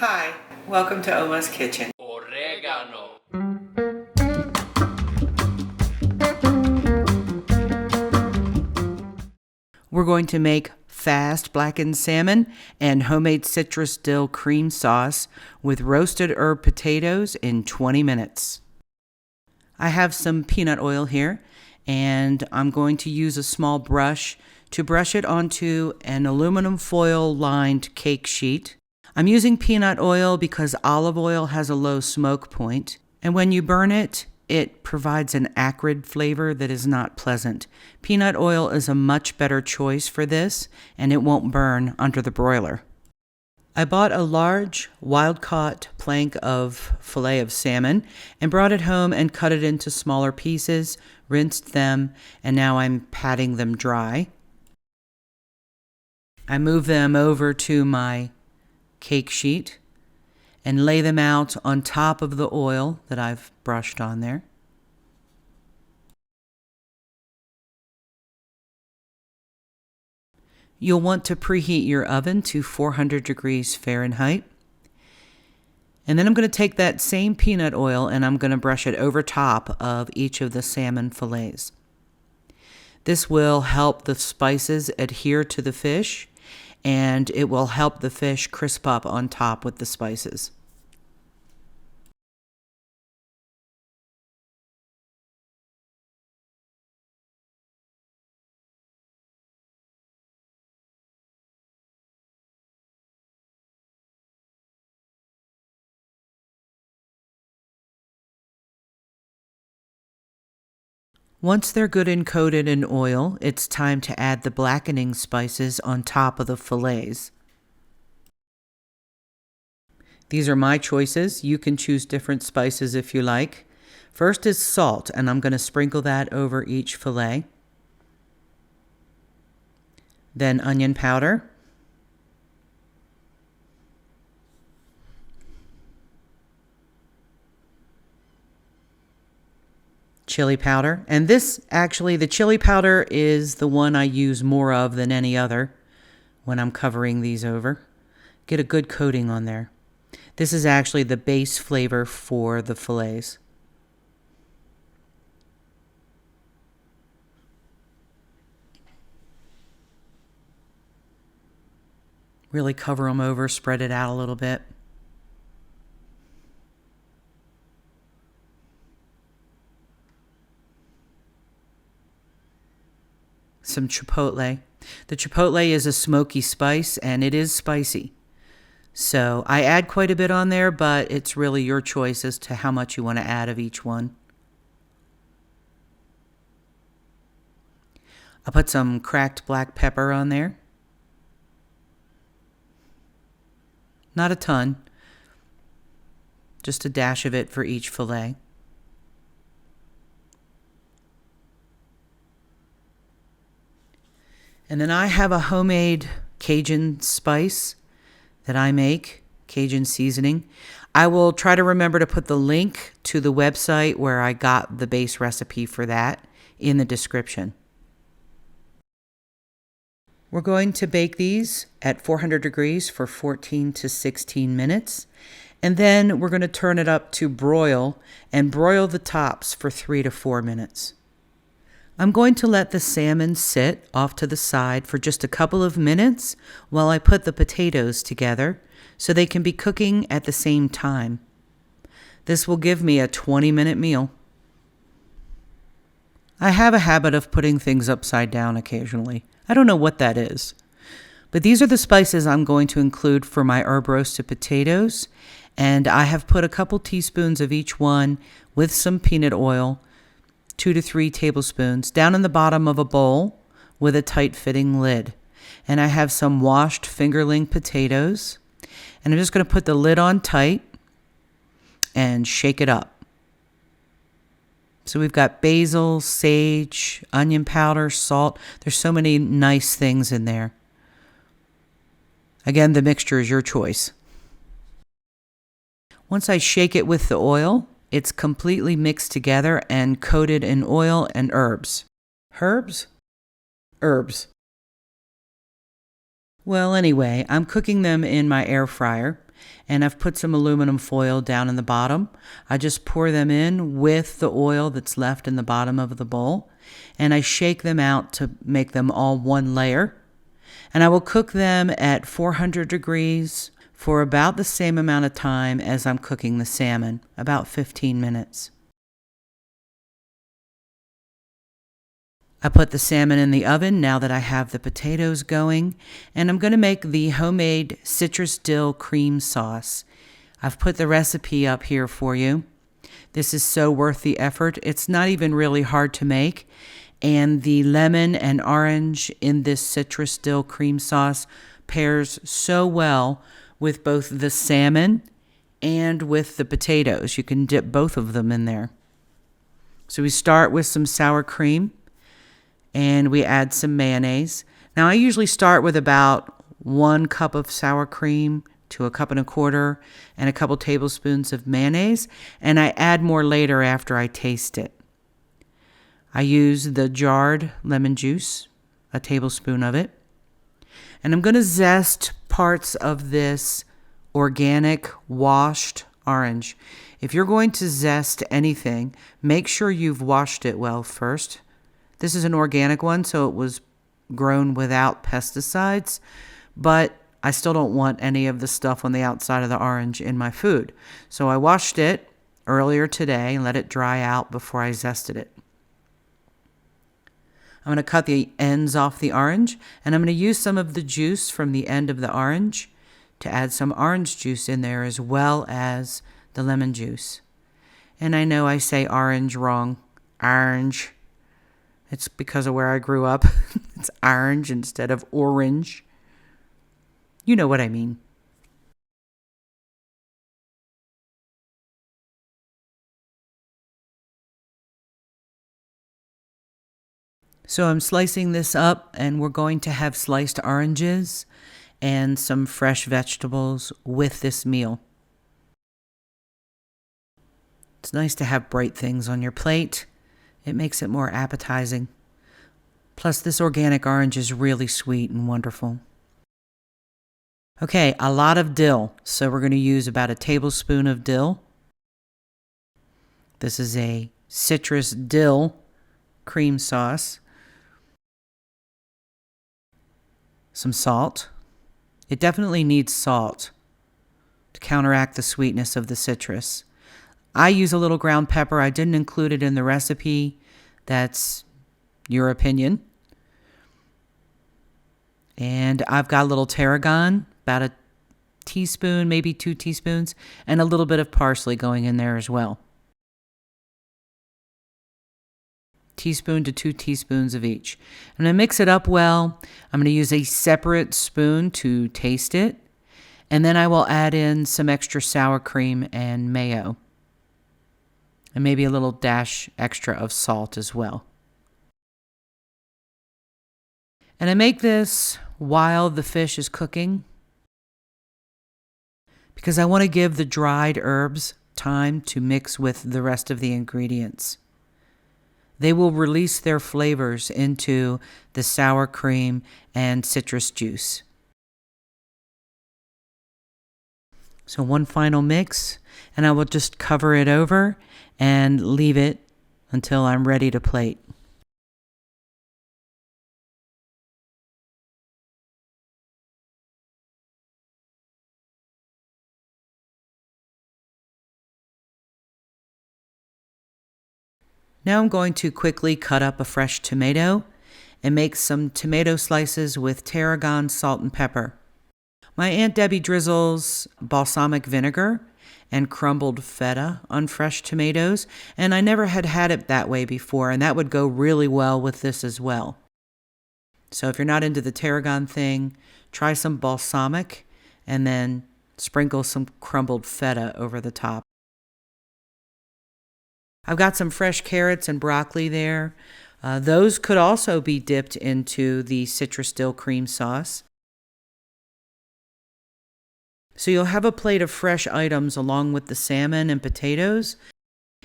Hi, welcome to Oma's Kitchen. Oregano. We're going to make fast blackened salmon and homemade citrus-dill cream sauce with roasted herb potatoes in 20 minutes. I have some peanut oil here, and I'm going to use a small brush to brush it onto an aluminum foil lined cake sheet. I'm using peanut oil because olive oil has a low smoke point, and when you burn it, it provides an acrid flavor that is not pleasant. Peanut oil is a much better choice for this, and it won't burn under the broiler. I bought a large wild-caught plank of fillet of salmon and brought it home and cut it into smaller pieces, rinsed them, and now I'm patting them dry. I move them over to my cake sheet and lay them out on top of the oil that I've brushed on there. You'll want to preheat your oven to 400 degrees Fahrenheit. And then I'm going to take that same peanut oil and I'm going to brush it over top of each of the salmon fillets. This will help the spices adhere to the fish, and it will help the fish crisp up on top with the spices. Once they're good and coated in oil, it's time to add the blackening spices on top of the fillets. These are my choices. You can choose different spices if you like. First is salt, and I'm going to sprinkle that over each fillet. Then onion powder. Chili powder. And this, actually, the chili powder is the one I use more of than any other when I'm covering these over. Get a good coating on there. This is actually the base flavor for the fillets. Really cover them over, spread it out a little bit. Some chipotle. The chipotle is a smoky spice, and it is spicy. So I add quite a bit on there, but it's really your choice as to how much you want to add of each one. I'll put some cracked black pepper on there. Not a ton, just a dash of it for each fillet. And then I have a homemade Cajun spice that I make, Cajun seasoning. I will try to remember to put the link to the website where I got the base recipe for that in the description. We're going to bake these at 400 degrees for 14 to 16 minutes. And then we're going to turn it up to broil and broil the tops for 3 to 4 minutes. I'm going to let the salmon sit off to the side for just a couple of minutes while I put the potatoes together so they can be cooking at the same time. This will give me a 20-minute meal. I have a habit of putting things upside down occasionally. I don't know what that is. But these are the spices I'm going to include for my herb roasted potatoes, and I have put a couple teaspoons of each one with some peanut oil, 2 to 3 tablespoons, down in the bottom of a bowl with a tight-fitting lid. And I have some washed fingerling potatoes, and I'm just going to put the lid on tight and shake it up. So we've got basil, sage, onion powder, salt. There's so many nice things in there. Again, the mixture is your choice. Once I shake it with the oil, it's completely mixed together and coated in oil and herbs. Herbs? Herbs. Well, anyway, I'm cooking them in my air fryer. and I've put some aluminum foil down in the bottom. I just pour them in with the oil that's left in the bottom of the bowl, and I shake them out to make them all one layer. And I will cook them at 400 degrees for about the same amount of time as I'm cooking the salmon, about 15 minutes. I put the salmon in the oven now that I have the potatoes going, and I'm going to make the homemade Citrus-Dill cream sauce. I've put the recipe up here for you. This is so worth the effort. It's not even really hard to make, and the lemon and orange in this Citrus-Dill cream sauce pairs so well with both the salmon and with the potatoes. You can dip both of them in there. So we start with some sour cream, and we add some mayonnaise. Now I usually start with about 1 cup of sour cream to 1.25 cups and a couple tablespoons of mayonnaise, and I add more later after I taste it. I use the jarred lemon juice, a tablespoon of it, and I'm going to zest parts of this organic washed orange. If you're going to zest anything, make sure you've washed it well first. This is an organic one, so it was grown without pesticides, but I still don't want any of the stuff on the outside of the orange in my food. So I washed it earlier today and let it dry out before I zested it. I'm going to cut the ends off the orange, and I'm going to use some of the juice from the end of the orange to add some orange juice in there as well as the lemon juice. And I know I say orange wrong. Orange. It's because of where I grew up. It's orange instead of orange. You know what I mean. So I'm slicing this up, and we're going to have sliced oranges and some fresh vegetables with this meal. It's nice to have bright things on your plate. It makes it more appetizing. Plus, this organic orange is really sweet and wonderful. Okay, a lot of dill. So we're going to use about a tablespoon of dill. This is a Citrus-Dill cream sauce. Some salt. It definitely needs salt to counteract the sweetness of the citrus. I use a little ground pepper. I didn't include it in the recipe. That's your opinion. And I've got a little tarragon, about a teaspoon, maybe 2 teaspoons, and a little bit of parsley going in there as well. Teaspoon to 2 teaspoons of each. I'm going to mix it up well. I'm going to use a separate spoon to taste it. And then I will add in some extra sour cream and mayo. And maybe a little dash extra of salt as well. And I make this while the fish is cooking because I want to give the dried herbs time to mix with the rest of the ingredients. They will release their flavors into the sour cream and citrus juice. So one final mix, and I will just cover it over and leave it until I'm ready to plate. Now I'm going to quickly cut up a fresh tomato and make some tomato slices with tarragon, salt, and pepper. My Aunt Debbie drizzles balsamic vinegar and crumbled feta on fresh tomatoes, and I never had it that way before, and that would go really well with this as well. So if you're not into the tarragon thing, try some balsamic and then sprinkle some crumbled feta over the top. I've got some fresh carrots and broccoli there. Those could also be dipped into the Citrus-Dill cream sauce. So you'll have a plate of fresh items along with the salmon and potatoes.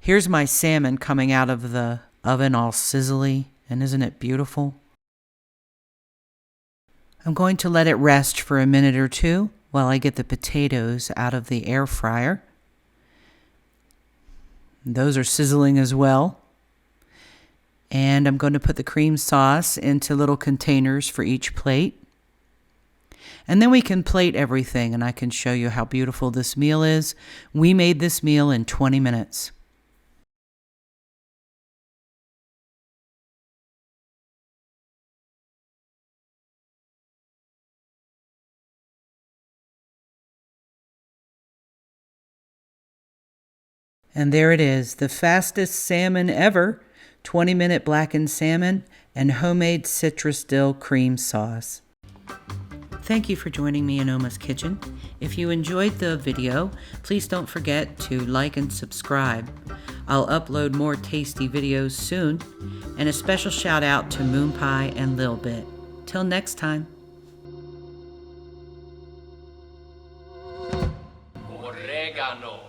Here's my salmon coming out of the oven all sizzly, and isn't it beautiful? I'm going to let it rest for a minute or two while I get the potatoes out of the air fryer. Those are sizzling as well. And I'm going to put the cream sauce into little containers for each plate. And then we can plate everything, and I can show you how beautiful this meal is. We made this meal in 20 minutes. And there it is, the fastest salmon ever, 20-minute blackened salmon and homemade Citrus-Dill cream sauce. Thank you for joining me in Oma's Kitchen. If you enjoyed the video, please don't forget to like and subscribe. I'll upload more tasty videos soon, and a special shout out to Moon Pie and Lil Bit. Till next time. Oregano.